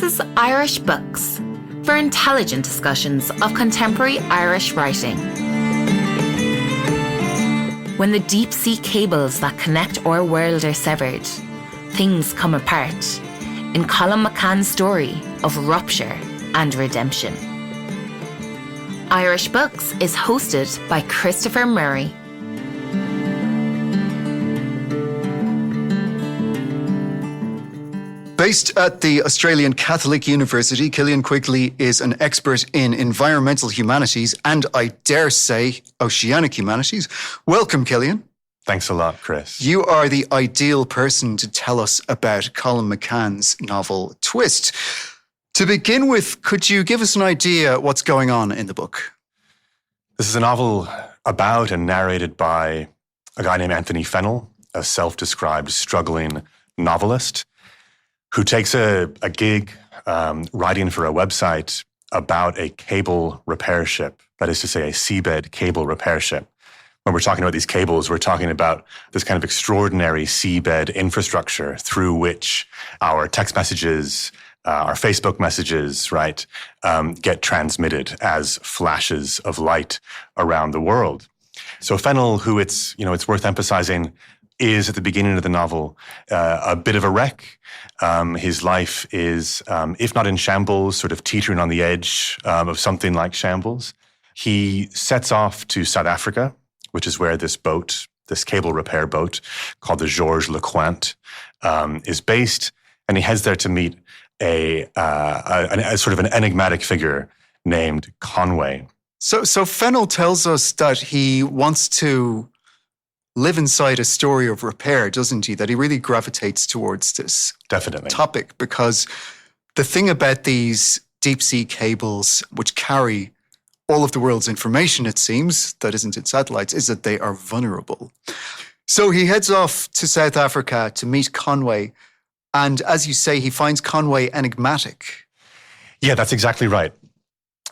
This is Irish Books, for intelligent discussions of contemporary Irish writing. When the deep-sea cables that connect our world are severed, things come apart in Colum McCann's story of rupture and redemption. Irish Books is hosted by Christopher Murray. Based at the Australian Catholic University, Cillian Quigley is an expert in environmental humanities and, I dare say, oceanic humanities. Welcome, Cillian. Thanks a lot, Chris. You are the ideal person to tell us about Colum McCann's novel Twist. To begin with, could you give us an idea what's going on in the book? This is a novel about and narrated by a guy named Anthony Fennell, a self-described struggling novelist, who takes a gig writing for a website about a cable repair ship, that is to say, a seabed cable repair ship. When we're talking about these cables, we're talking about this kind of extraordinary seabed infrastructure through which our text messages, our Facebook messages, right, get transmitted as flashes of light around the world. So Fennell, who it's worth emphasizing, is at the beginning of the novel a bit of a wreck. His life is, if not in shambles, sort of teetering on the edge of something like shambles. He sets off to South Africa, which is where this boat, this cable repair boat called the Georges Lecointe, is based, and he heads there to meet a sort of an enigmatic figure named Conway. So Fennell tells us that he wants to live inside a story of repair, doesn't he? That he really gravitates towards this topic, because the thing about these deep sea cables, which carry all of the world's information, it seems, that isn't in satellites, is that they are vulnerable. So he heads off to South Africa to meet Conway. And as you say, he finds Conway enigmatic. Yeah, that's exactly right.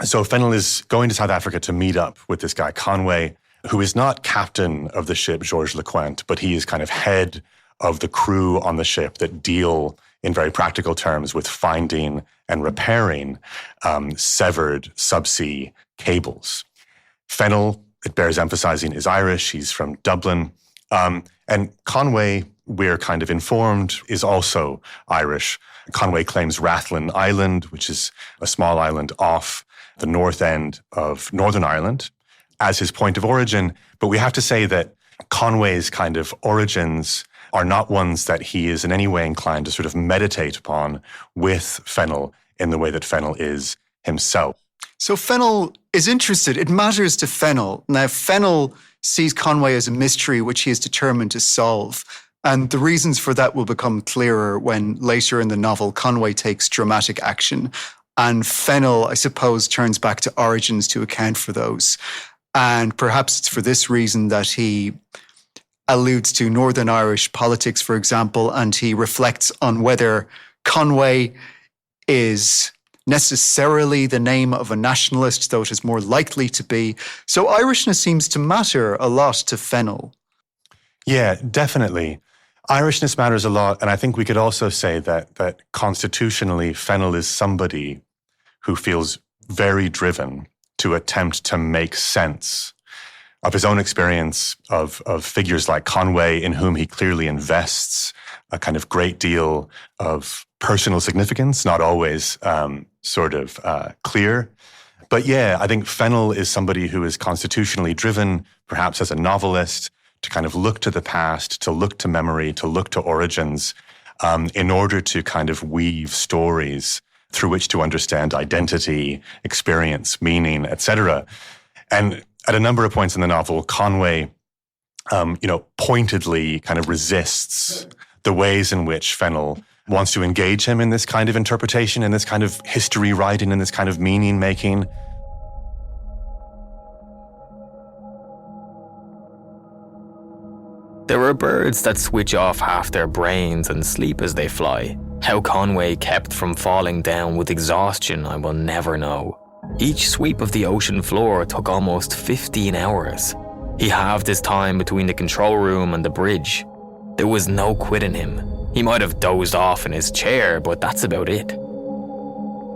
So Fennell is going to South Africa to meet up with this guy, Conway, who is not captain of the ship Georges Lecointe, but he is kind of head of the crew on the ship that deal in very practical terms with finding and repairing severed subsea cables. Fennell, it bears emphasizing, is Irish. He's from Dublin. And Conway, we're kind of informed, is also Irish. Conway claims Rathlin Island, which is a small island off the north end of Northern Ireland, as his point of origin. But we have to say that Conway's kind of origins are not ones that he is in any way inclined to sort of meditate upon with Fennell in the way that Fennell is himself. So Fennell is interested. It matters to Fennell. Now, Fennell sees Conway as a mystery which he is determined to solve. And the reasons for that will become clearer when later in the novel Conway takes dramatic action. And Fennell, I suppose, turns back to origins to account for those. And perhaps it's for this reason that he alludes to Northern Irish politics, for example, and he reflects on whether Conway is necessarily the name of a nationalist, though it is more likely to be. So Irishness seems to matter a lot to Fennell. Yeah, definitely. Irishness matters a lot. And I think we could also say that constitutionally, Fennell is somebody who feels very driven to attempt to make sense of his own experience of figures like Conway, in whom he clearly invests a kind of great deal of personal significance, not always clear. But yeah, I think Fennell is somebody who is constitutionally driven, perhaps as a novelist, to kind of look to the past, to look to memory, to look to origins, in order to kind of weave stories through which to understand identity, experience, meaning, etc. And at a number of points in the novel, Conway, pointedly kind of resists the ways in which Fennell wants to engage him in this kind of interpretation, in this kind of history writing, in this kind of meaning making. There are birds that switch off half their brains and sleep as they fly. How Conway kept from falling down with exhaustion, I will never know. Each sweep of the ocean floor took almost 15 hours. He halved his time between the control room and the bridge. There was no quit in him. He might have dozed off in his chair, but that's about it.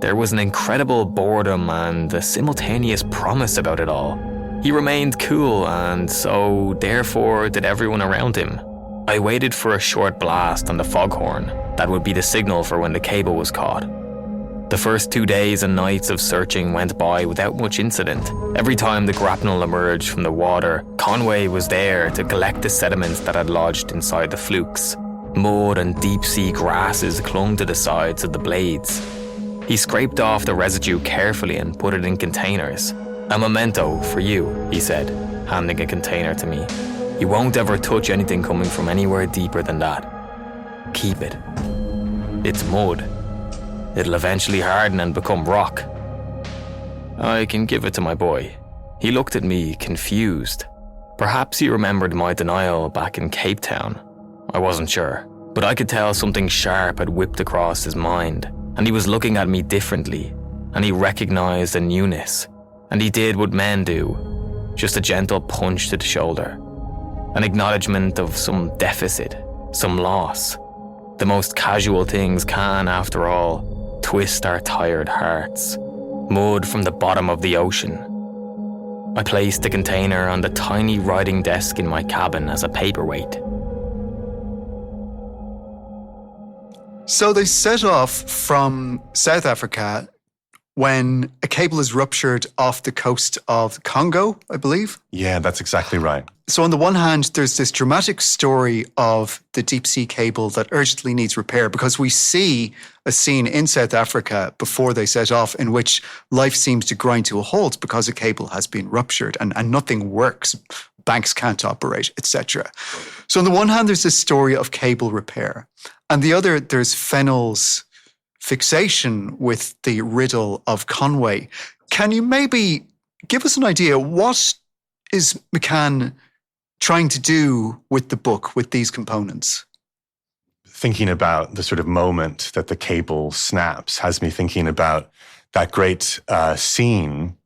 There was an incredible boredom and a simultaneous promise about it all. He remained cool, and so, therefore, did everyone around him. I waited for a short blast on the foghorn that would be the signal for when the cable was caught. The first 2 days and nights of searching went by without much incident. Every time the grapnel emerged from the water, Conway was there to collect the sediments that had lodged inside the flukes. Mud and deep-sea grasses clung to the sides of the blades. He scraped off the residue carefully and put it in containers. "A memento for you," he said, handing a container to me. "You won't ever touch anything coming from anywhere deeper than that. Keep it. It's mud. It'll eventually harden and become rock. I can give it to my boy." He looked at me, confused. Perhaps he remembered my denial back in Cape Town. I wasn't sure, but I could tell something sharp had whipped across his mind, and he was looking at me differently, and he recognized a newness, and he did what men do, just a gentle punch to the shoulder, an acknowledgement of some deficit, some loss. The most casual things can, after all, twist our tired hearts. Mud from the bottom of the ocean. I placed the container on the tiny writing desk in my cabin as a paperweight. So they set off from South Africa when a cable is ruptured off the coast of Congo, I believe. Yeah, that's exactly right. So on the one hand, there's this dramatic story of the deep sea cable that urgently needs repair, because we see a scene in South Africa before they set off in which life seems to grind to a halt because a cable has been ruptured and nothing works. Banks can't operate, etc. So on the one hand, there's this story of cable repair. And the other, there's Fennell's fixation with the riddle of Conway. Can you maybe give us an idea, what is McCann trying to do with the book, with these components? Thinking about the sort of moment that the cable snaps has me thinking about that great scene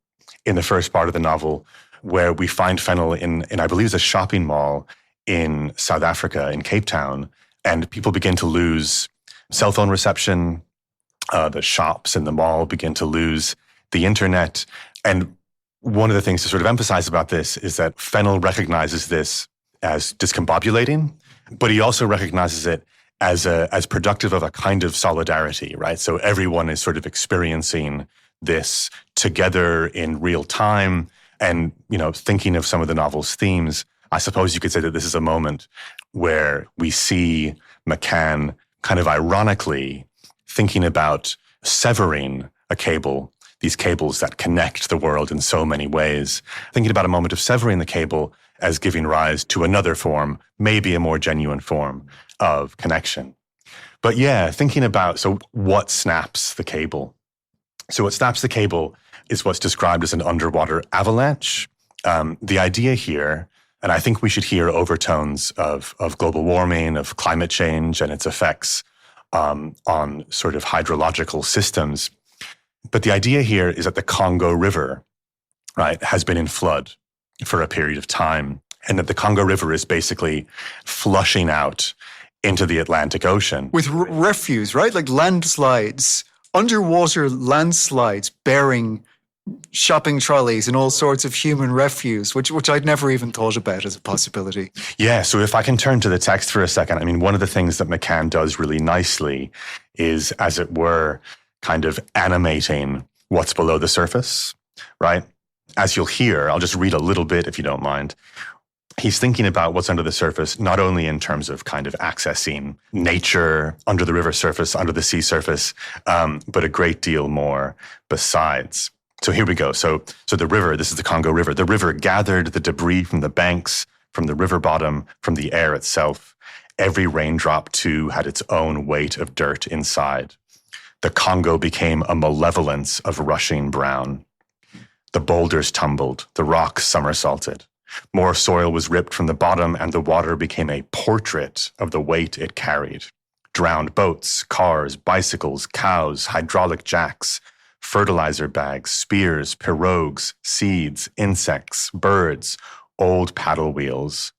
in the first part of the novel where we find Fennell in I believe it's a shopping mall in South Africa, in Cape Town, and people begin to lose cell phone reception. The shops in the mall begin to lose the internet. And one of the things to sort of emphasize about this is that Fennell recognizes this as discombobulating, but he also recognizes it as productive of a kind of solidarity, right? So everyone is sort of experiencing this together in real time. And, you know, thinking of some of the novel's themes, I suppose you could say that this is a moment where we see McCann kind of ironically thinking about severing a cable, these cables that connect the world in so many ways, thinking about a moment of severing the cable as giving rise to another form, maybe a more genuine form of connection. But yeah, thinking about, so what snaps the cable? So what snaps the cable is what's described as an underwater avalanche. The idea here, and I think we should hear overtones of global warming, of climate change and its effects on sort of hydrological systems. But the idea here is that the Congo River, right, has been in flood for a period of time, and that the Congo River is basically flushing out into the Atlantic Ocean. With refuse, right? Like landslides, underwater landslides bearing shopping trolleys and all sorts of human refuse, which I'd never even thought about as a possibility. Yeah, so if I can turn to the text for a second, I mean, one of the things that McCann does really nicely is, as it were, kind of animating what's below the surface, right? As you'll hear, I'll just read a little bit if you don't mind. He's thinking about what's under the surface, not only in terms of kind of accessing nature under the river surface, under the sea surface, but a great deal more besides. So here we go. So the river, this is the Congo River. The river gathered the debris from the banks, from the river bottom, from the air itself. Every raindrop, too, had its own weight of dirt inside. The Congo became a malevolence of rushing brown. The boulders tumbled, the rocks somersaulted. More soil was ripped from the bottom, and the water became a portrait of the weight it carried. Drowned boats, cars, bicycles, cows, hydraulic jacks, fertilizer bags, spears, pirogues, seeds, insects, birds, old paddle wheels,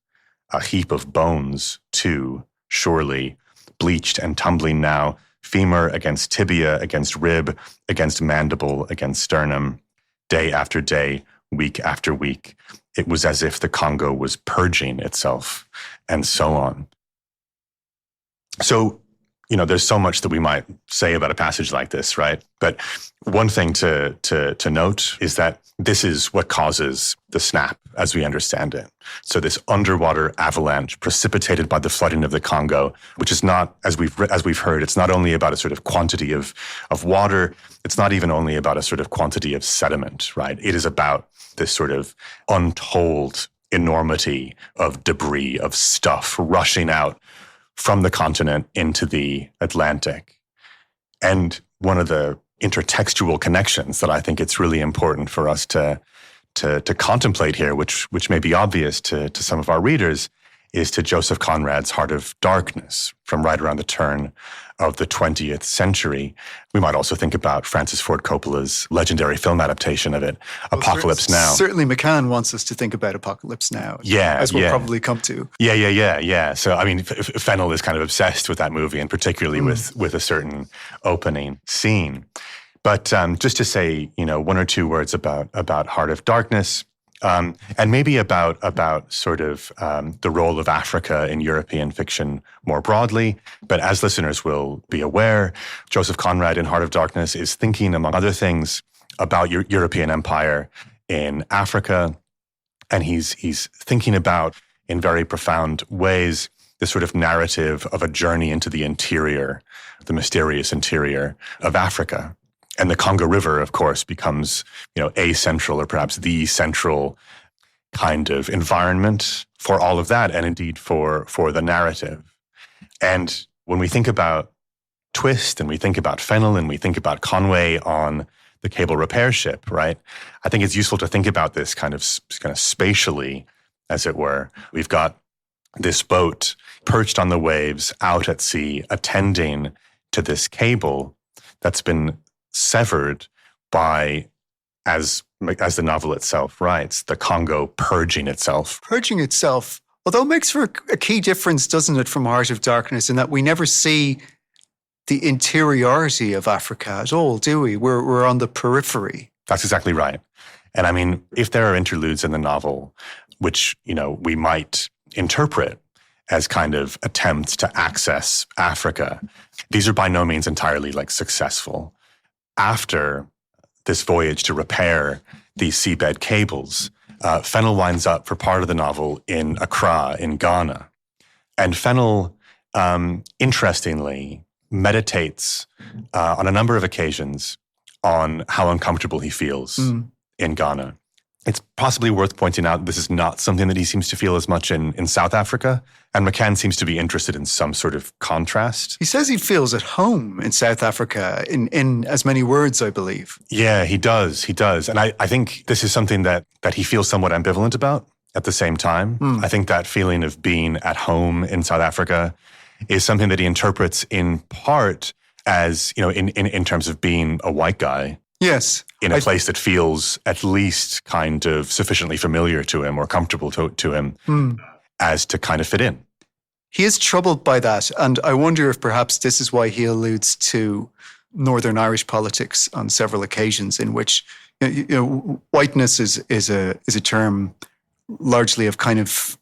a heap of bones, too, surely, bleached and tumbling now, femur, against tibia, against rib, against mandible, against sternum, day after day, week after week. It was as if the Congo was purging itself, and so on. So, there's so much that we might say about a passage like this, right? But one thing to note is that this is what causes the snap, as we understand it. So this underwater avalanche precipitated by the flooding of the Congo, which is not, as we've heard, it's not only about a sort of quantity of water. It's not even only about a sort of quantity of sediment, right? It is about this sort of untold enormity of debris, of stuff rushing out from the continent into the Atlantic. And one of the intertextual connections that I think it's really important for us to contemplate here, which may be obvious to some of our readers, is to Joseph Conrad's Heart of Darkness from right around the turn of the 20th century. We might also think about Francis Ford Coppola's legendary film adaptation of it, Apocalypse Now. Certainly McCann wants us to think about Apocalypse Now, as we'll probably come to. Yeah. So, I mean, Fennell is kind of obsessed with that movie, and particularly with a certain opening scene. But just to say, one or two words about Heart of Darkness, and maybe about sort of the role of Africa in European fiction more broadly. But as listeners will be aware, Joseph Conrad in Heart of Darkness is thinking, among other things, about European empire in Africa. And he's thinking about, in very profound ways, this sort of narrative of a journey into the interior, the mysterious interior of Africa. And the Congo River, of course, becomes, a central, or perhaps the central kind of environment for all of that, and indeed for the narrative. And when we think about Twist, and we think about Fennell, and we think about Conway on the cable repair ship, right? I think it's useful to think about this kind of spatially, as it were. We've got this boat perched on the waves out at sea, attending to this cable that's been severed by, as the novel itself writes, the Congo purging itself. Purging itself, although it makes for a key difference, doesn't it, from Heart of Darkness, in that we never see the interiority of Africa at all, do we? We're on the periphery. That's exactly right. And I mean, if there are interludes in the novel, which, we might interpret as kind of attempts to access Africa, these are by no means entirely successful. After this voyage to repair these seabed cables, Fennell winds up for part of the novel in Accra, in Ghana. And Fennell, interestingly, meditates on a number of occasions on how uncomfortable he feels in Ghana. It's possibly worth pointing out this is not something that he seems to feel as much in South Africa, and McCann seems to be interested in some sort of contrast. He says he feels at home in South Africa in as many words, I believe. Yeah, he does. And I think this is something that he feels somewhat ambivalent about at the same time. I think that feeling of being at home in South Africa is something that he interprets in part as, in terms of being a white guy. Yes. In a place that feels at least kind of sufficiently familiar to him or comfortable to him as to kind of fit in. He is troubled by that. And I wonder if perhaps this is why he alludes to Northern Irish politics on several occasions, in which whiteness is a term largely of kind of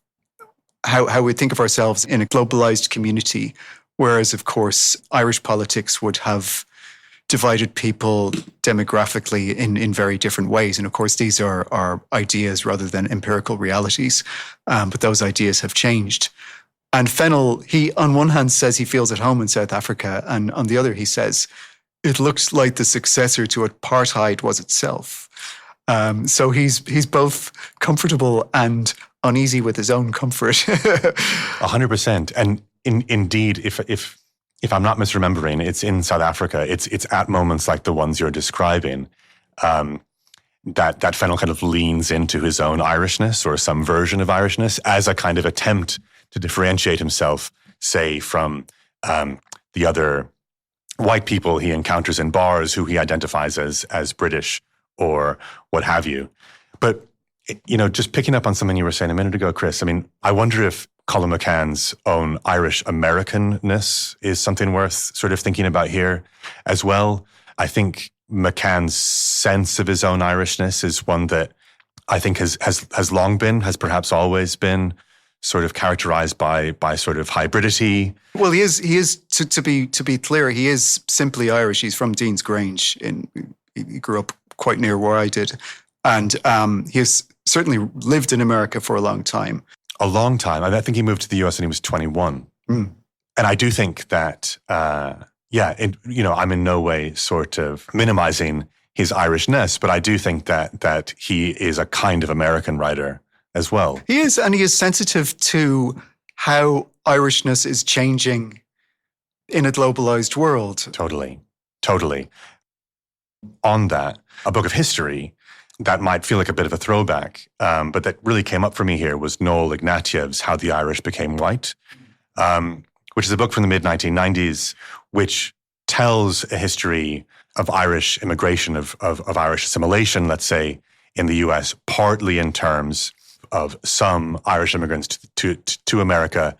how we think of ourselves in a globalized community. Whereas, of course, Irish politics would have divided people demographically in very different ways. And of course, these are ideas rather than empirical realities. But those ideas have changed. And Fennell, he on one hand says he feels at home in South Africa, and on the other he says, it looks like the successor to apartheid was itself. So he's both comfortable and uneasy with his own comfort. 100%. And indeed, if I'm not misremembering, it's in South Africa. It's at moments like the ones you're describing that Fennell kind of leans into his own Irishness, or some version of Irishness, as a kind of attempt to differentiate himself, say, from the other white people he encounters in bars who he identifies as British or what have you. But, just picking up on something you were saying a minute ago, Chris, I mean, I wonder if Colum McCann's own Irish Americanness is something worth sort of thinking about here as well. I think McCann's sense of his own Irishness is one that I think has long been, has perhaps always been sort of characterized by sort of hybridity. Well, he is to be clear, he is simply Irish. He's from Dean's Grange. He grew up quite near where I did. And he has certainly lived in America for a long time. A long time. I think he moved to the US when he was 21. And I do think that, I'm in no way sort of minimizing his Irishness, but I do think that he is a kind of American writer as well. He is, and he is sensitive to how Irishness is changing in a globalized world. Totally. On that, a book of history that might feel like a bit of a throwback, but that really came up for me here was Noel Ignatiev's How the Irish Became White, which is a book from the mid-1990s, which tells a history of Irish immigration, of Irish assimilation, let's say, in the US, partly in terms of some Irish immigrants to America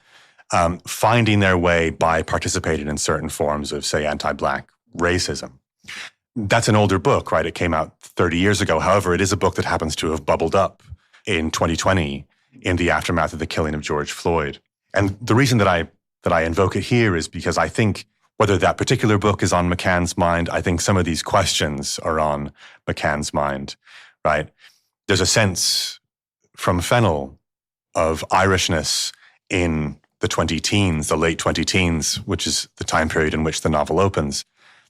finding their way by participating in certain forms of, say, anti-Black racism. That's an older book, right? It came out 30 years ago. However, it is a book that happens to have bubbled up in 2020 in the aftermath of the killing of George Floyd. And the reason that I invoke it here is because I think whether that particular book is on McCann's mind, I think some of these questions are on McCann's mind, right? There's a sense from Fennell of Irishness in the 20-teens, the late 20-teens, which is the time period in which the novel opens.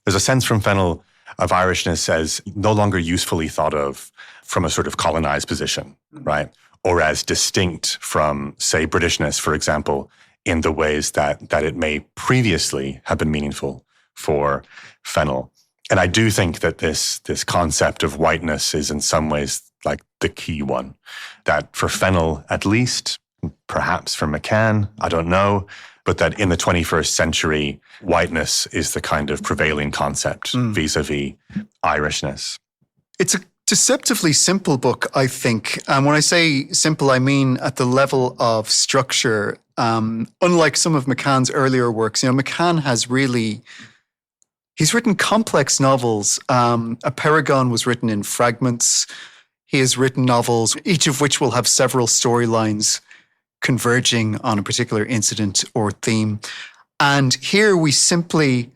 There's a sense from Fennell of Irishness as no longer usefully thought of from a sort of colonized position, right? Or as distinct from, say, Britishness, for example, in the ways that it may previously have been meaningful for Fennell. And I do think that this concept of whiteness is in some ways like the key one, that for Fennell at least, perhaps for McCann, I don't know, but that in the 21st century, whiteness is the kind of prevailing concept vis-a-vis Irishness. It's a deceptively simple book, I think. And when I say simple, I mean at the level of structure. Unlike some of McCann's earlier works, McCann he's written complex novels. A Paragon was written in fragments. He has written novels, each of which will have several storylines converging on a particular incident or theme. And here we simply,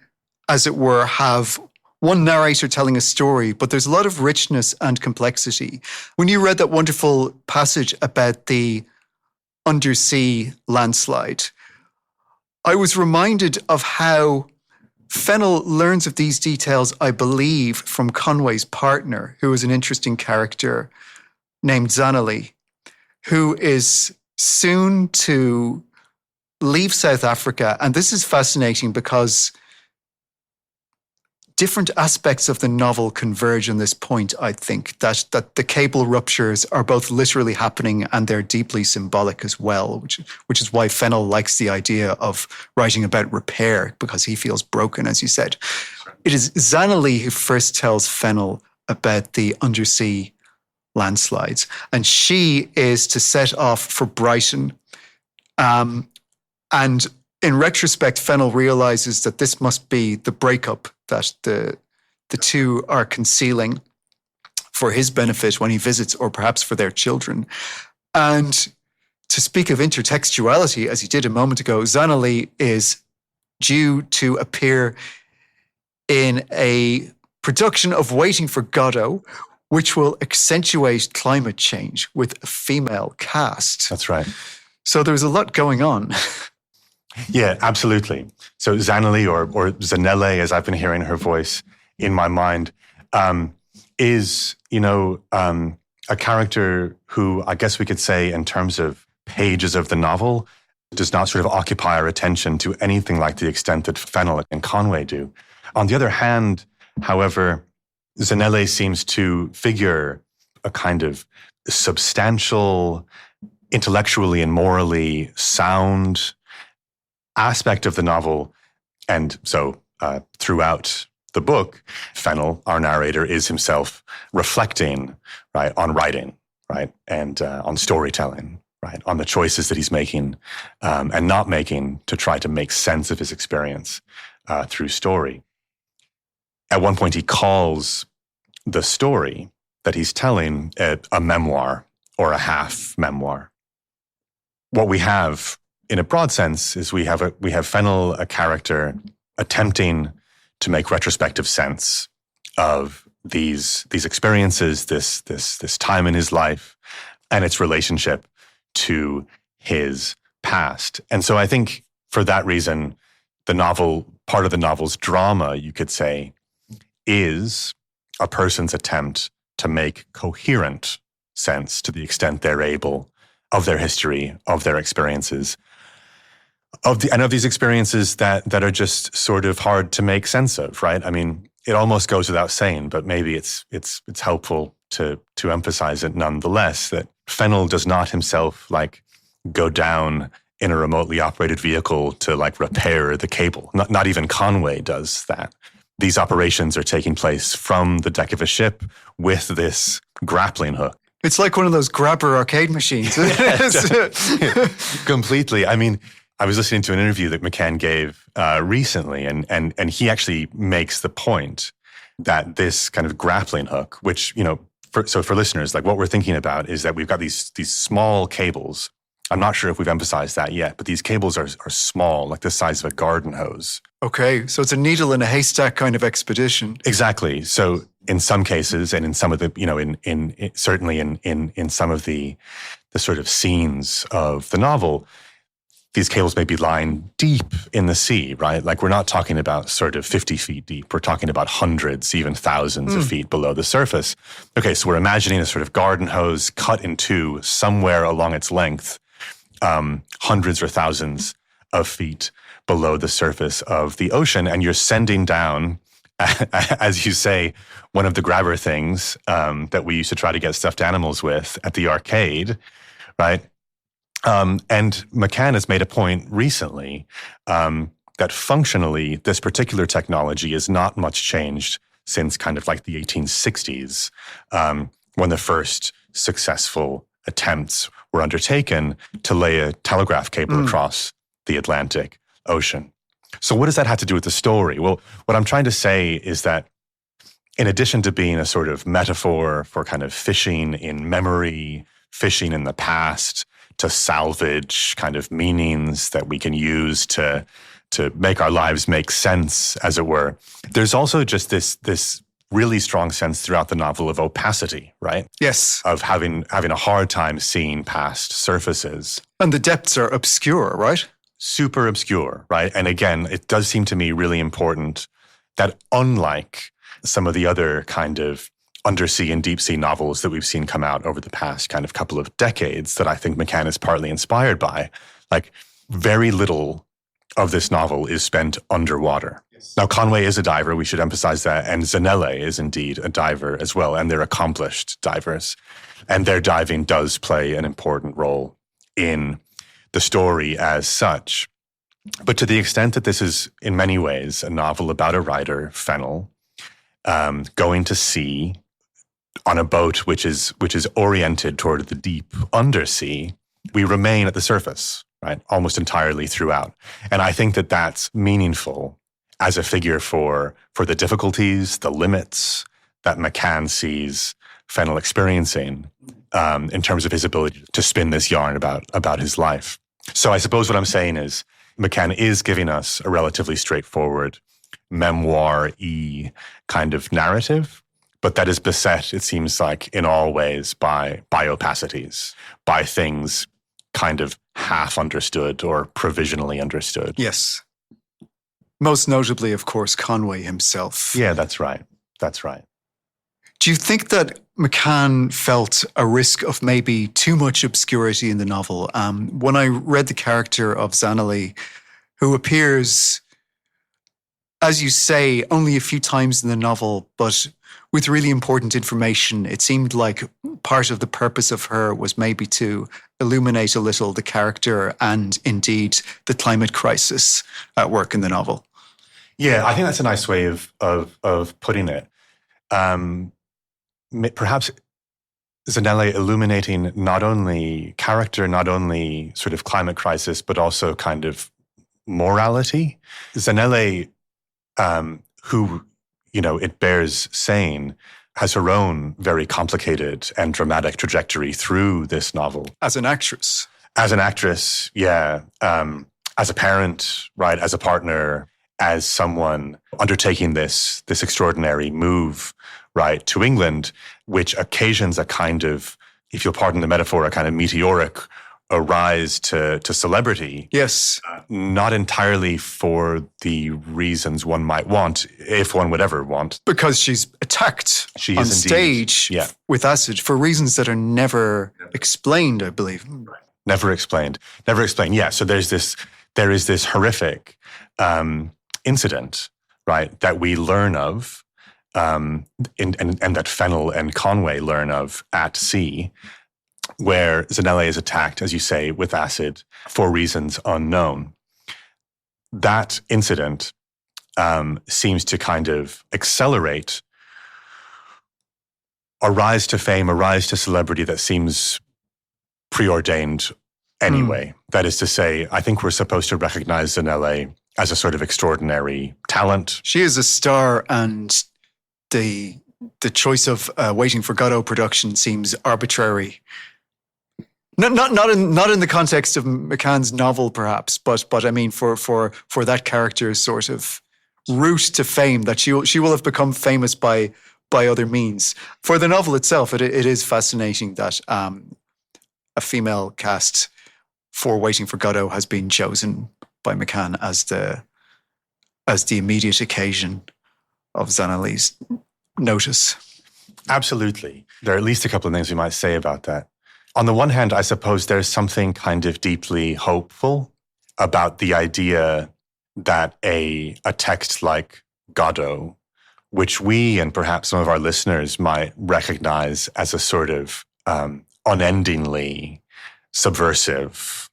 as it were, have one narrator telling a story, but there's a lot of richness and complexity. When you read that wonderful passage about the undersea landslide, I was reminded of how Fennell learns of these details, I believe, from Conway's partner, who is an interesting character named Zanelli, who is soon to leave South Africa. And this is fascinating because different aspects of the novel converge on this point, I think, that the cable ruptures are both literally happening and they're deeply symbolic as well, which is why Fennell likes the idea of writing about repair, because he feels broken, as you said. It is Zanelli who first tells Fennell about the undersea landslides, and she is to set off for Brighton. And in retrospect, Fennell realizes that this must be the breakup that the two are concealing for his benefit when he visits, or perhaps for their children. And to speak of intertextuality, as he did a moment ago, Zanelli is due to appear in a production of Waiting for Godot, which will accentuate climate change with a female cast. That's right. So there's a lot going on. Yeah, absolutely. So Zanelli or Zanelle, as I've been hearing her voice in my mind, is, a character who I guess we could say in terms of pages of the novel does not sort of occupy our attention to anything like the extent that Fennell and Conway do. On the other hand, however, Zanelle seems to figure a kind of substantial, intellectually and morally sound aspect of the novel. And so throughout the book, Fennell, our narrator, is himself reflecting, right, on writing, right, and on storytelling, right? On the choices that he's making and not making to try to make sense of his experience through story. At one point, he calls the story that he's telling a memoir or a half memoir. What we have, in a broad sense, is we have Fennel, a character, attempting to make retrospective sense of these experiences, this time in his life, and its relationship to his past. And so I think for that reason, the novel, part of the novel's drama, you could say, is a person's attempt to make coherent sense, to the extent they're able, of their history, of their experiences, of these experiences that are just sort of hard to make sense of, right? I mean, it almost goes without saying, but maybe it's helpful to emphasize it nonetheless, that Fennel does not himself like go down in a remotely operated vehicle to like repair the cable. Not even Conway does that. These operations are taking place from the deck of a ship with this grappling hook. It's like one of those grabber arcade machines. Completely. I mean, I was listening to an interview that McCann gave recently, and he actually makes the point that this kind of grappling hook, which, you know, for listeners, like what we're thinking about is that we've got these small cables. I'm not sure if we've emphasized that yet, but these cables are small, like the size of a garden hose. Okay, so it's a needle in a haystack kind of expedition. Exactly. So in some cases, and in some of the, you know, certainly in some of the sort of scenes of the novel, these cables may be lying deep in the sea, right? Like we're not talking about sort of 50 feet deep. We're talking about hundreds, even thousands of feet below the surface. Okay, so we're imagining a sort of garden hose cut in two somewhere along its length, hundreds or thousands of feet below the surface of the ocean. And you're sending down, as you say, one of the grabber things that we used to try to get stuffed animals with at the arcade, right? And McCann has made a point recently that functionally this particular technology is not much changed since kind of like the 1860s, when the first successful attempts were undertaken to lay a telegraph cable across the Atlantic Ocean. So what does that have to do with the story? Well, what I'm trying to say is that in addition to being a sort of metaphor for kind of fishing in memory, fishing in the past, to salvage kind of meanings that we can use to make our lives make sense, as it were, there's also just this really strong sense throughout the novel of opacity, right? Yes. Of having a hard time seeing past surfaces. And the depths are obscure, right? Super obscure, right? And again, it does seem to me really important that unlike some of the other kind of undersea and deep sea novels that we've seen come out over the past kind of couple of decades that I think McCann is partly inspired by, like very little of this novel is spent underwater. Yes. Now, Conway is a diver, we should emphasize that, and Zanelle is indeed a diver as well, and they're accomplished divers. And their diving does play an important role in the story as such. But to the extent that this is in many ways a novel about a writer, Fennel, going to sea on a boat which is oriented toward the deep undersea, we remain at the surface, right? Almost entirely throughout. And I think that that's meaningful as a figure for the difficulties, the limits that McCann sees Fennel experiencing in terms of his ability to spin this yarn about his life. So I suppose what I'm saying is McCann is giving us a relatively straightforward memoir-y kind of narrative, but that is beset, it seems like, in all ways by opacities, by things kind of half understood or provisionally understood. Yes. Most notably, of course, Conway himself. Yeah, that's right. That's right. Do you think that McCann felt a risk of maybe too much obscurity in the novel? When I read the character of Zanelle, who appears, as you say, only a few times in the novel, but with really important information, it seemed like part of the purpose of her was maybe to illuminate a little the character and indeed the climate crisis at work in the novel. Yeah, I think that's a nice way of putting it. Perhaps Zanelle illuminating not only character, not only sort of climate crisis, but also kind of morality. Zanelle, who, it bears saying, has her own very complicated and dramatic trajectory through this novel. As an actress. As an actress, yeah. As a parent, right? As a partner, as someone undertaking this extraordinary move, right, to England, which occasions a kind of, if you'll pardon the metaphor, a kind of meteoric rise to celebrity. Yes. Not entirely for the reasons one might want, if one would ever want. Because she's attacked on stage with acid for reasons that are never explained, I believe. Never explained. Yeah. So there is this horrific incident, right, that we learn of, and that Fennel and Conway learn of at sea, where Zanelle is attacked, as you say, with acid for reasons unknown. That incident seems to kind of accelerate a rise to fame, a rise to celebrity that seems preordained anyway. That is to say, I think we're supposed to recognize Zanelle as a sort of extraordinary talent. She is a star, and the choice of Waiting for Godot production seems arbitrary. Not in the context of McCann's novel, perhaps, but I mean for that character's sort of route to fame, that she will have become famous by other means. For the novel itself, it is fascinating that a female cast for Waiting for Godot has been chosen by McCann as the immediate occasion of Zanelle's notice. Absolutely. There are at least a couple of things we might say about that. On the one hand, I suppose there's something kind of deeply hopeful about the idea that a text like Godot, which we and perhaps some of our listeners might recognize as a sort of unendingly subversive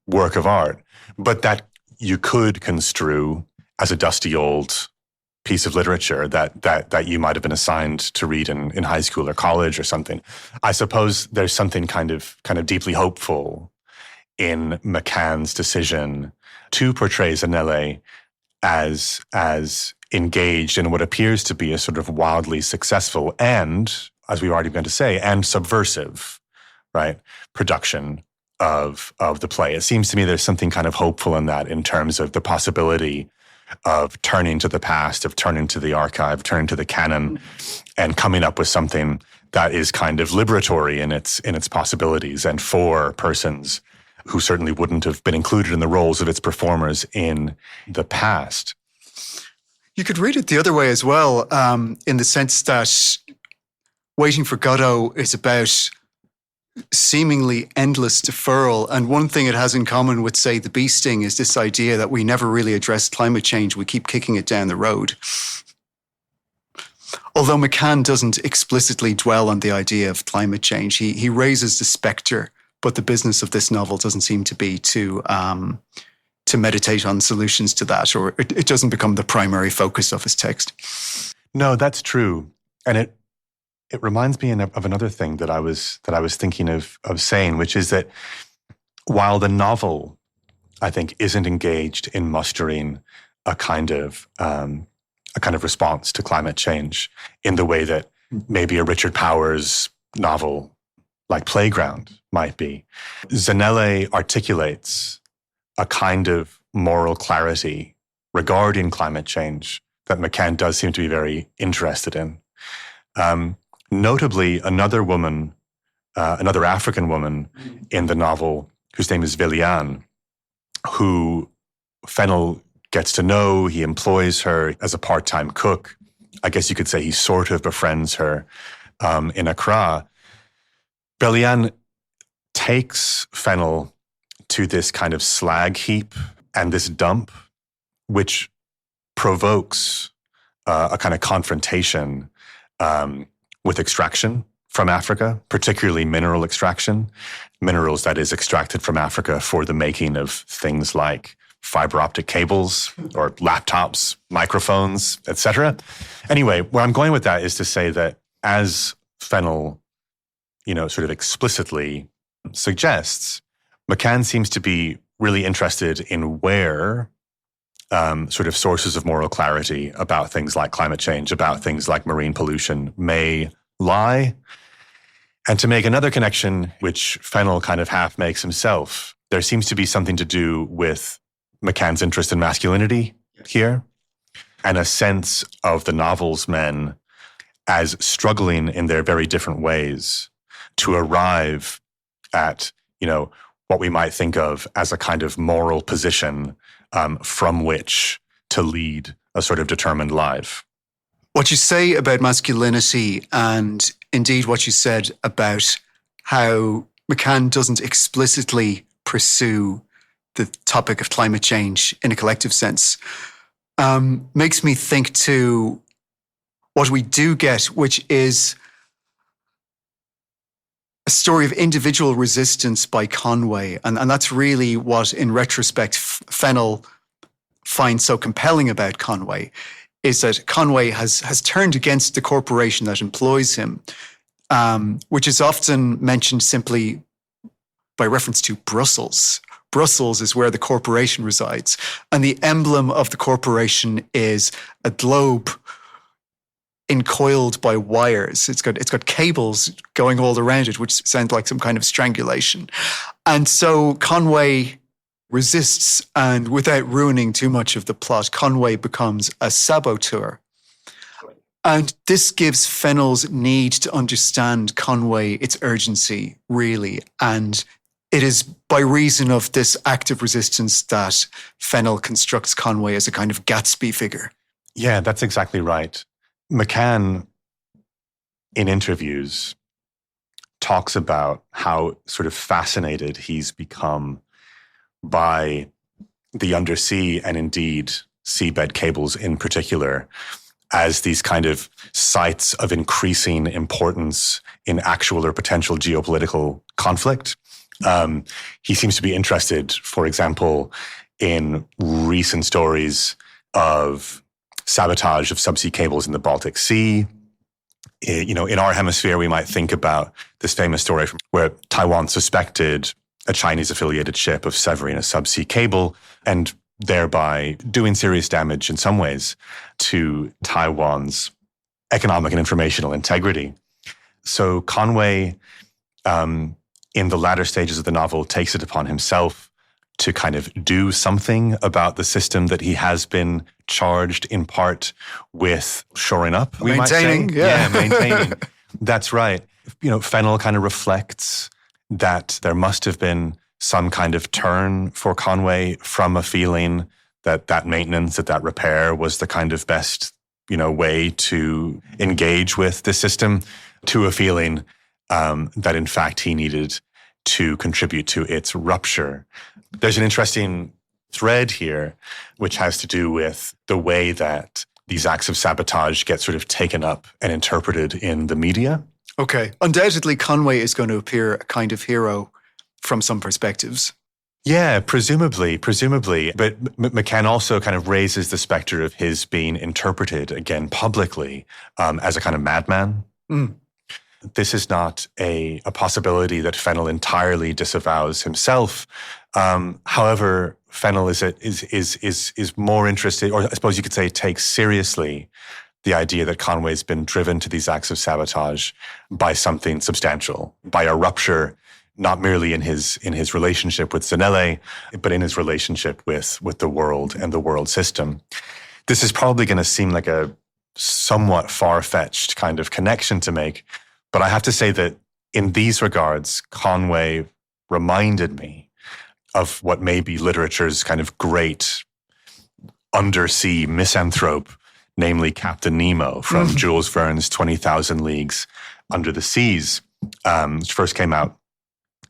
work of art, but that you could construe as a dusty old piece of literature that you might have been assigned to read in high school or college or something. I suppose there's something kind of deeply hopeful in McCann's decision to portray Zanelle as engaged in what appears to be a sort of wildly successful and, as we've already begun to say, and subversive, right, production of the play. It seems to me there's something kind of hopeful in that, in terms of the possibility of turning to the past, of turning to the archive, turning to the canon, and coming up with something that is kind of liberatory in its possibilities, and for persons who certainly wouldn't have been included in the roles of its performers in the past. You could read it the other way as well, in the sense that Waiting for Godot is about seemingly endless deferral. And one thing it has in common with, say, The Bee Sting is this idea that we never really address climate change. We keep kicking it down the road. Although McCann doesn't explicitly dwell on the idea of climate change, he raises the spectre, but the business of this novel doesn't seem to be to meditate on solutions to that, or it doesn't become the primary focus of his text. No, that's true. And it reminds me of another thing that I was thinking of saying, which is that while the novel, I think, isn't engaged in mustering a kind of response to climate change in the way that maybe a Richard Powers novel like Playground might be, Zanelle articulates a kind of moral clarity regarding climate change that McCann does seem to be very interested in. Notably, another African woman in the novel, whose name is Vilian, who Fennel gets to know. He employs her as a part-time cook. I guess you could say he sort of befriends her in Accra. Vilian takes Fennel to this kind of slag heap and this dump, which provokes a kind of confrontation with extraction from Africa, particularly mineral extraction, minerals that is extracted from Africa for the making of things like fiber optic cables or laptops, microphones, etc. Anyway, where I'm going with that is to say that as Fennel sort of explicitly suggests, McCann seems to be really interested in where sort of sources of moral clarity about things like climate change, about things like marine pollution may lie. And to make another connection, which Fennell kind of half makes himself, there seems to be something to do with McCann's interest in masculinity here, and a sense of the novel's men as struggling in their very different ways to arrive at, what we might think of as a kind of moral position from which to lead a sort of determined life. What you say about masculinity, and indeed what you said about how McCann doesn't explicitly pursue the topic of climate change in a collective sense, makes me think to what we do get, which is a story of individual resistance by Conway. And that's really what, in retrospect, Fennell finds so compelling about Conway, is that Conway has turned against the corporation that employs him, which is often mentioned simply by reference to Brussels. Brussels is where the corporation resides. And the emblem of the corporation is a globe encoiled by wires. It's got cables going all around it, which sound like some kind of strangulation. And so Conway resists, and without ruining too much of the plot, Conway becomes a saboteur. And this gives Fennell's need to understand Conway its urgency, really. And it is by reason of this act of resistance that Fennell constructs Conway as a kind of Gatsby figure. Yeah, that's exactly right. McCann, in interviews, talks about how sort of fascinated he's become by the undersea and indeed seabed cables in particular as these kind of sites of increasing importance in actual or potential geopolitical conflict. He seems to be interested, for example, in recent stories of sabotage of subsea cables in the Baltic Sea. In our hemisphere, we might think about this famous story where Taiwan suspected a Chinese-affiliated ship of severing a subsea cable and thereby doing serious damage in some ways to Taiwan's economic and informational integrity. So Conway, in the latter stages of the novel, takes it upon himself to kind of do something about the system that he has been charged in part with shoring up. We Maintaining, might say. Yeah, maintaining. That's right. Fennell kind of reflects that there must have been some kind of turn for Conway from a feeling that maintenance, that repair was the kind of best, way to engage with the system, to a feeling that in fact he needed to contribute to its rupture. There's an interesting thread here, which has to do with the way that these acts of sabotage get sort of taken up and interpreted in the media. Okay. Undoubtedly, Conway is going to appear a kind of hero from some perspectives. Yeah, presumably. But McCann also kind of raises the specter of his being interpreted, again, publicly, as a kind of madman. Mm. This is not a possibility that Fennell entirely disavows himself. However, Fennell is more interested, or I suppose you could say takes seriously the idea that Conway's been driven to these acts of sabotage by something substantial, by a rupture, not merely in his relationship with Zanelle, but in his relationship with the world and the world system. This is probably going to seem like a somewhat far-fetched kind of connection to make, but I have to say that in these regards, Conway reminded me of what may be literature's kind of great undersea misanthrope, namely Captain Nemo from Jules Verne's 20,000 Leagues Under the Seas, which first came out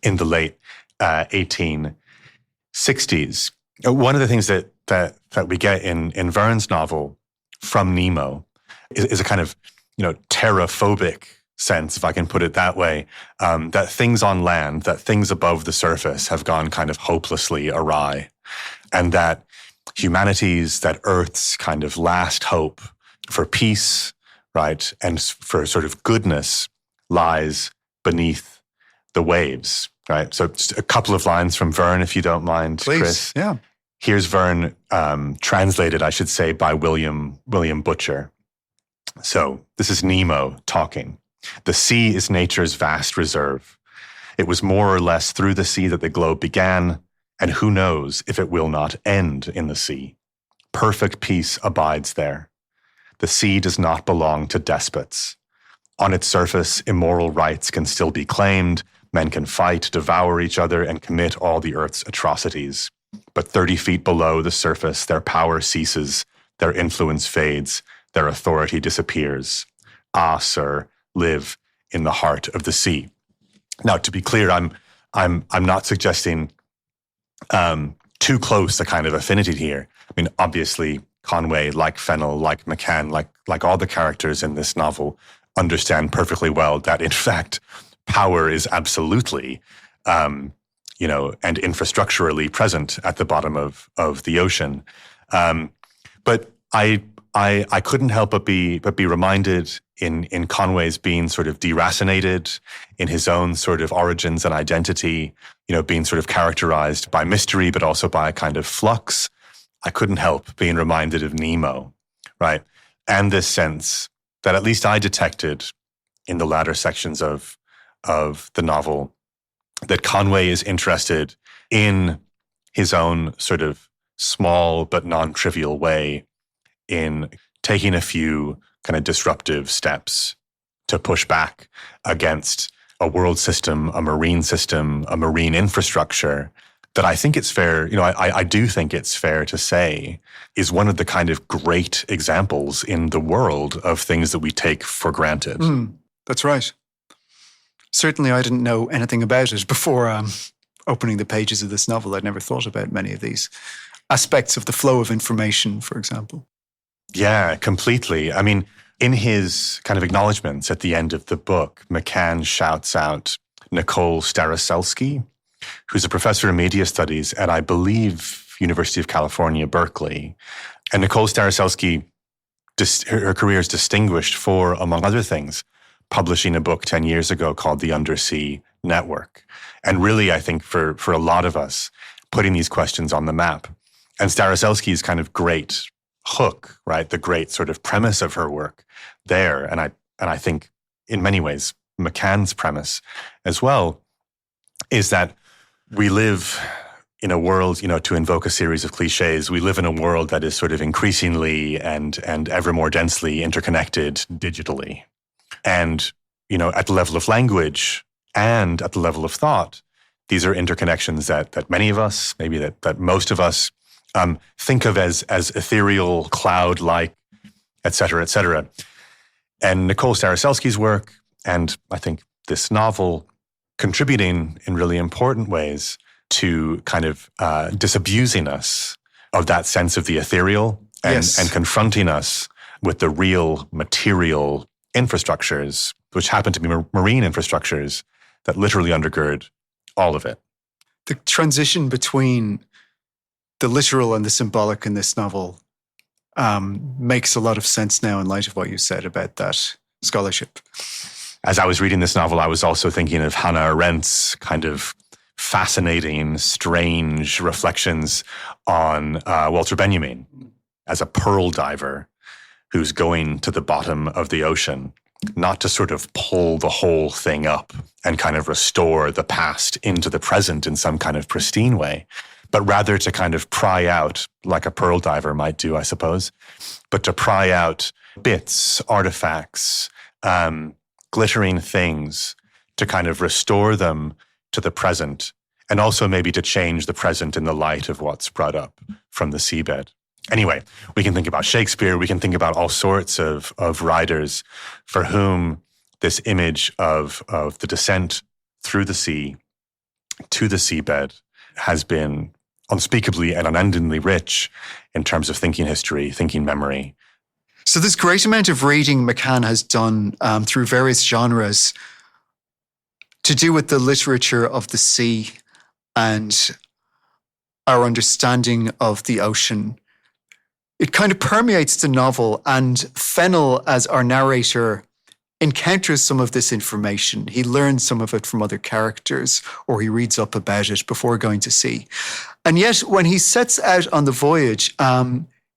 in the late 1860s. One of the things that we get in Verne's novel from Nemo is a kind of terraphobic sense, if I can put it that way, that things on land, that things above the surface have gone kind of hopelessly awry, and that humanity's, that Earth's kind of last hope for peace, right, and for sort of goodness lies beneath the waves, right? So just a couple of lines from Verne, if you don't mind, Please. Chris. Yeah. Here's Verne, translated, I should say, by William Butcher. So this is Nemo talking. The sea is nature's vast reserve. It was more or less through the sea that the globe began, and who knows if it will not end in the sea. Perfect peace abides there. The sea does not belong to despots. On its surface, immoral rights can still be claimed. Men can fight, devour each other, and commit all the earth's atrocities. But 30 feet below the surface, their power ceases, their influence fades, their authority disappears. Ah, sir, live in the heart of the sea. Now, to be clear, I'm not suggesting too close a kind of affinity here. I mean, obviously, Conway, like Fennel, like McCann, like all the characters in this novel, understand perfectly well that, in fact, power is absolutely, and infrastructurally present at the bottom of the ocean. But I couldn't help but be reminded in Conway's being sort of deracinated, in his own sort of origins and identity, being sort of characterized by mystery, but also by a kind of flux. I couldn't help being reminded of Nemo, right? And this sense that at least I detected in the latter sections of the novel, that Conway is interested in his own sort of small but non-trivial way in taking a few kind of disruptive steps to push back against a world system, a marine infrastructure that I think it's fair, I do think it's fair to say is one of the kind of great examples in the world of things that we take for granted. That's right. Certainly I didn't know anything about it before opening the pages of this novel. I'd never thought about many of these aspects of the flow of information, for example. Yeah, completely. I mean, in his kind of acknowledgements at the end of the book, McCann shouts out Nicole Staroselsky, who's a professor of media studies at, I believe, University of California, Berkeley. And Nicole Staroselsky, her career is distinguished for, among other things, publishing a book 10 years ago called The Undersea Network. And really, I think for a lot of us, putting these questions on the map. And Staroselsky's kind of great hook, right? The great sort of premise of her work there. And I think in many ways, McCann's premise as well, is that we live in a world, to invoke a series of cliches, we live in a world that is sort of increasingly and ever more densely interconnected digitally. And, at the level of language and at the level of thought, these are interconnections that many of us, maybe that most of us, think of as ethereal, cloud-like, et cetera, et cetera. And Nicole Staroselsky's work, and I think this novel, contributing in really important ways to kind of disabusing us of that sense of the ethereal and confronting us with the real material infrastructures, which happen to be marine infrastructures that literally undergird all of it. The transition between the literal and the symbolic in this novel makes a lot of sense now in light of what you said about that scholarship. As I was reading this novel, I was also thinking of Hannah Arendt's kind of fascinating, strange reflections on Walter Benjamin as a pearl diver who's going to the bottom of the ocean, not to sort of pull the whole thing up and kind of restore the past into the present in some kind of pristine way, but rather to kind of pry out, like a pearl diver might do, I suppose, but to pry out bits, artifacts, glittering things, to kind of restore them to the present, and also maybe to change the present in the light of what's brought up from the seabed. Anyway, we can think about Shakespeare, we can think about all sorts of writers for whom this image of the descent through the sea to the seabed has been unspeakably and unendingly rich in terms of thinking history, thinking memory. So this great amount of reading McCann has done through various genres to do with the literature of the sea and our understanding of the ocean. It kind of permeates the novel, and Fennel as our narrator encounters some of this information. He learns some of it from other characters, or he reads up about it before going to sea. And yet, when he sets out on the voyage,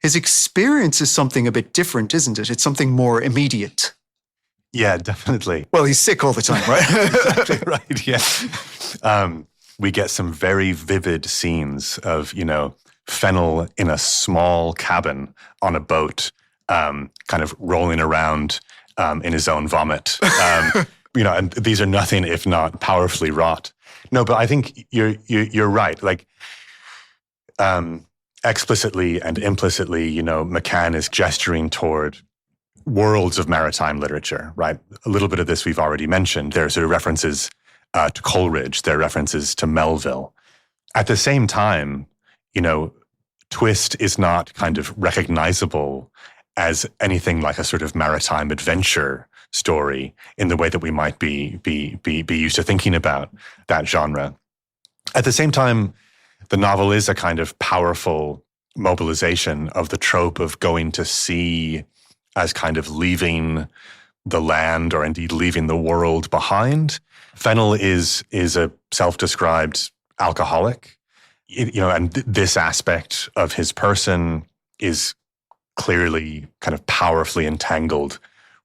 his experience is something a bit different, isn't it? It's something more immediate. Yeah, definitely. Well, he's sick all the time, right? Exactly right, yeah. We get some very vivid scenes of, Fennel in a small cabin on a boat, kind of rolling around in his own vomit. And these are nothing if not powerfully wrought. No, but I think you're right. Like, explicitly and implicitly, McCann is gesturing toward worlds of maritime literature, right? A little bit of this we've already mentioned. There are sort of references to Coleridge. There are references to Melville. At the same time, Twist is not kind of recognizable as anything like a sort of maritime adventure story in the way that we might be used to thinking about that genre. At the same time, the novel is a kind of powerful mobilization of the trope of going to sea as kind of leaving the land, or indeed leaving the world behind. Fennel is a self-described alcoholic, and this aspect of his person is clearly kind of powerfully entangled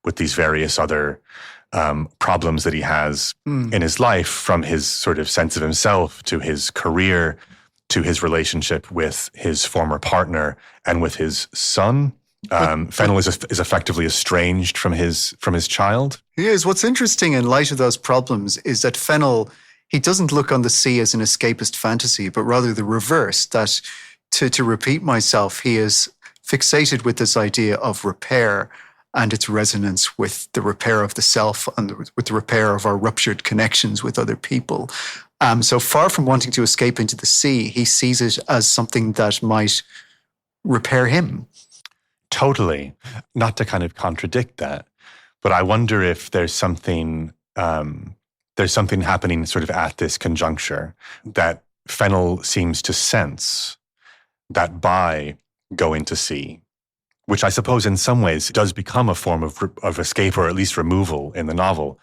with these various other problems that he has in his life, from his sort of sense of himself to his career to his relationship with his former partner and with his son. Fennel is effectively estranged from his child. He is. What's interesting in light of those problems is that Fennel, he doesn't look on the sea as an escapist fantasy, but rather the reverse, that, to repeat myself, he is fixated with this idea of repair and its resonance with the repair of the self and with the repair of our ruptured connections with other people. So far from wanting to escape into the sea, he sees it as something that might repair him. Totally. Not to kind of contradict that, but I wonder if there's something happening sort of at this conjuncture that Fennel seems to sense, that by going to sea, which I suppose in some ways does become a form of escape, or at least removal in the novel,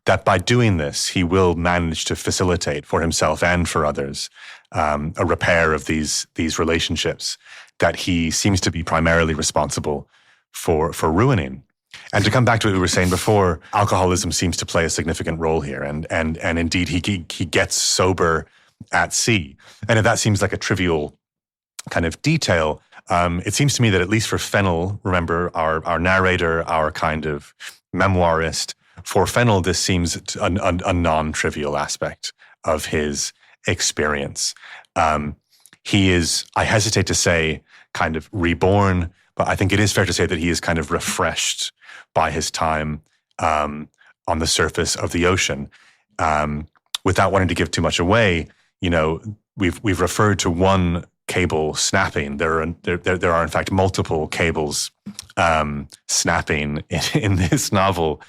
that by doing this, he will manage to facilitate for himself and for others a repair of these relationships that he seems to be primarily responsible for ruining. And to come back to what we were saying before, alcoholism seems to play a significant role here, and indeed he gets sober at sea. And if that seems like a trivial kind of detail, it seems to me that at least for Fennel, remember our narrator, our kind of memoirist, for Fennel this seems a non-trivial aspect of his experience. He is, I hesitate to say, kind of reborn, but I think it is fair to say that he is kind of refreshed by his time on the surface of the ocean. Without wanting to give too much away, we've referred to one cable snapping. There are in fact multiple cables snapping in this novel.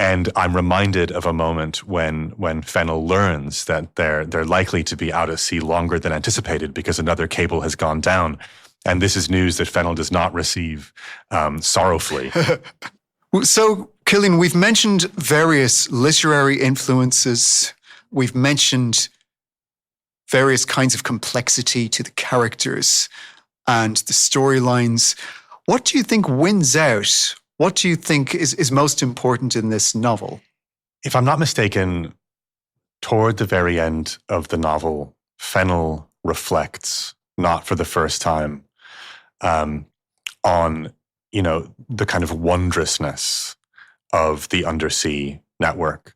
And I'm reminded of a moment when Fennel learns that they're likely to be out at sea longer than anticipated because another cable has gone down. And this is news that Fennel does not receive sorrowfully. So, Cillian, we've mentioned various literary influences. We've mentioned various kinds of complexity to the characters and the storylines. What do you think wins out? What do you think is most important in this novel? If I'm not mistaken, toward the very end of the novel, Fennel reflects, not for the first time, on, the kind of wondrousness of the undersea network,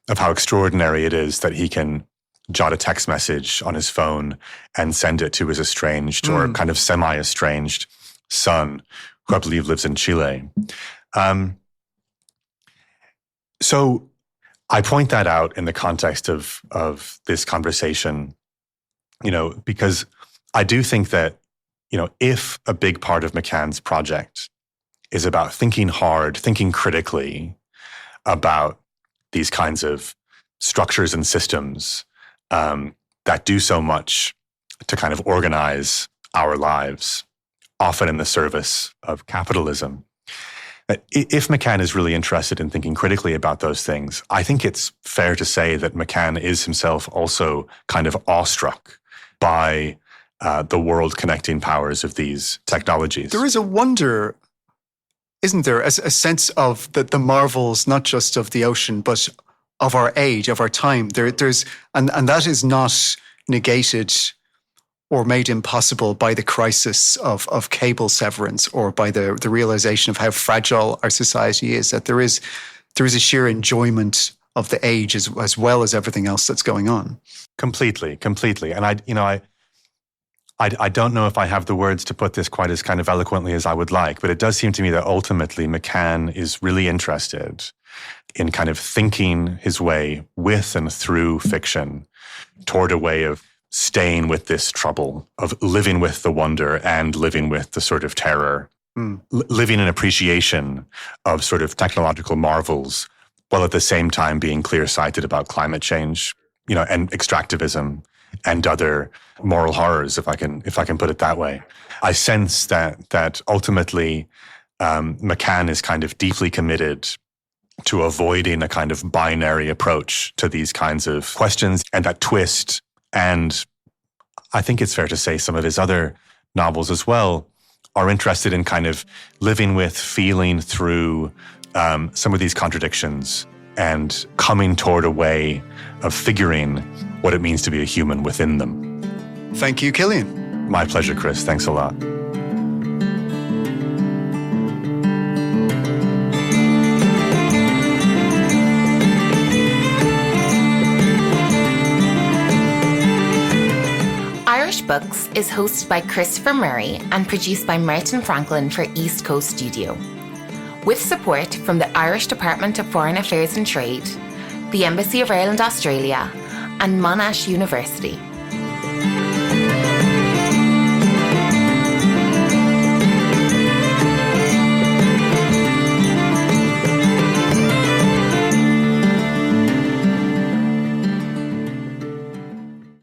of how extraordinary it is that he can jot a text message on his phone and send it to his estranged or kind of semi-estranged son, who I believe lives in Chile. So I point that out in the context of this conversation, because I do think that, if a big part of McCann's project is about thinking hard, thinking critically about these kinds of structures and systems that do so much to kind of organize our lives, often in the service of capitalism, If McCann is really interested in thinking critically about those things, I think it's fair to say that McCann is himself also kind of awestruck by the world-connecting powers of these technologies. There is a wonder, isn't there, a sense of the marvels, not just of the ocean, but of our age, of our time. There's and that is not negated or made impossible by the crisis of cable severance or by the realization of how fragile our society is, that there is a sheer enjoyment of the age as well as everything else that's going on. Completely. And I don't know if I have the words to put this quite as kind of eloquently as I would like, but it does seem to me that ultimately McCann is really interested in kind of thinking his way with and through fiction toward a way of staying with this trouble, of living with the wonder and living with the sort of terror, living in appreciation of sort of technological marvels, while at the same time being clear-sighted about climate change, and extractivism and other moral horrors, if I can put it that way. I sense that ultimately McCann is kind of deeply committed to avoiding a kind of binary approach to these kinds of questions and that twist. And I think it's fair to say some of his other novels as well are interested in kind of living with, feeling through some of these contradictions and coming toward a way of figuring what it means to be a human within them. Thank you, Cillian. My pleasure, Chris. Thanks a lot. Irish Books is hosted by Christopher Murray and produced by Martin Franklin for East Coast Studio, with support from the Irish Department of Foreign Affairs and Trade, the Embassy of Ireland Australia, and Monash University.